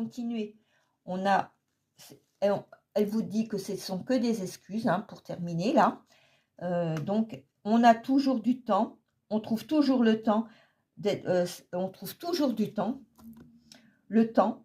continuer. On a, elle vous dit que ce sont que des excuses, hein, pour terminer là. Donc, on a toujours du temps, on trouve toujours le temps, on trouve toujours du temps. Le temps,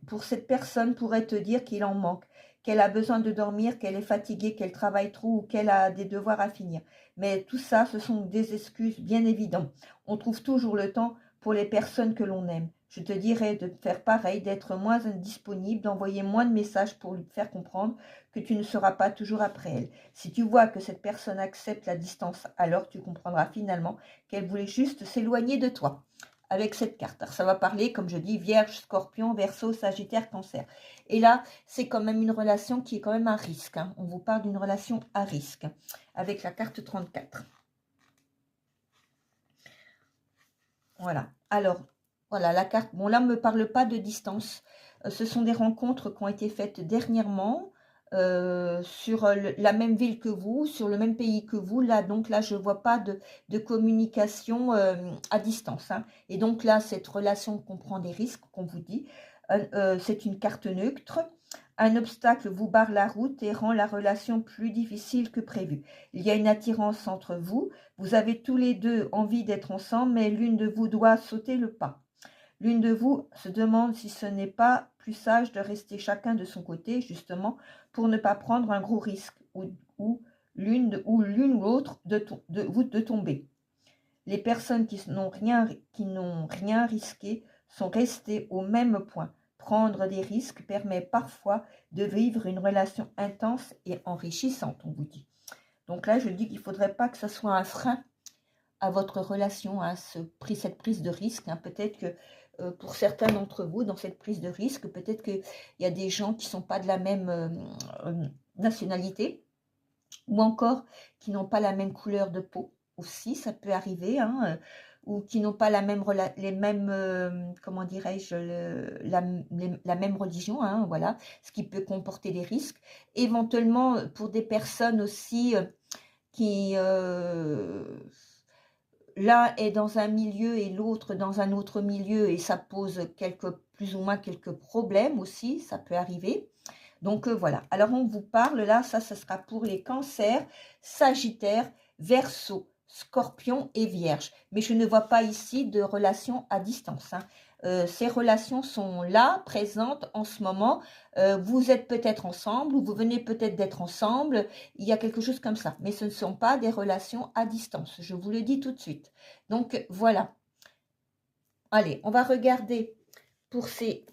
pour cette personne pourrait te dire qu'il en manque, qu'elle a besoin de dormir, qu'elle est fatiguée, qu'elle travaille trop ou qu'elle a des devoirs à finir. Mais tout ça, ce sont des excuses bien évidentes. On trouve toujours le temps pour les personnes que l'on aime. Je te dirais de faire pareil, d'être moins disponible, d'envoyer moins de messages pour lui faire comprendre que tu ne seras pas toujours après elle. Si tu vois que cette personne accepte la distance, alors tu comprendras finalement qu'elle voulait juste s'éloigner de toi. Avec cette carte. Alors, ça va parler, comme je dis, Vierge, Scorpion, Verseau, Sagittaire, Cancer. Et là, c'est quand même une relation qui est quand même à risque. Hein. On vous parle d'une relation à risque avec la carte 34. Voilà. Alors, voilà, la carte. Bon, là, ne me parle pas de distance. Ce sont des rencontres qui ont été faites dernièrement sur la même ville que vous, sur le même pays que vous. Là, donc là, je ne vois pas de communication à distance. Hein. Et donc là, cette relation comprend des risques, qu'on vous dit. C'est une carte neutre. Un obstacle vous barre la route et rend la relation plus difficile que prévu. Il y a une attirance entre vous. Vous avez tous les deux envie d'être ensemble, mais l'une de vous doit sauter le pas. L'une de vous se demande si ce n'est pas plus sage de rester chacun de son côté, justement, pour ne pas prendre un gros risque ou l'une ou l'autre de tomber. Les personnes qui n'ont rien risqué sont restées au même point. Prendre des risques permet parfois de vivre une relation intense et enrichissante, on vous dit. Donc là, je dis qu'il ne faudrait pas que ce soit un frein à votre relation, à cette prise de risque. Hein. Peut-être que pour certains d'entre vous, dans cette prise de risque, peut-être qu'il y a des gens qui ne sont pas de la même nationalité ou encore qui n'ont pas la même couleur de peau. Aussi, ça peut arriver, hein, ou qui n'ont pas les mêmes, comment dirais-je, la même religion, hein, voilà, ce qui peut comporter des risques. Éventuellement, pour des personnes aussi qui, l'un est dans un milieu et l'autre dans un autre milieu, et ça pose plus ou moins quelques problèmes aussi, ça peut arriver. Donc voilà, alors on vous parle là, ça sera pour les cancers, sagittaires, verseau, scorpion et vierge. Mais je ne vois pas ici de relation à distance. Hein. Ces relations sont là, présentes en ce moment. Vous êtes peut-être ensemble ou vous venez peut-être d'être ensemble. Il y a quelque chose comme ça. Mais ce ne sont pas des relations à distance. Je vous le dis tout de suite. Donc voilà. Allez, on va regarder pour ces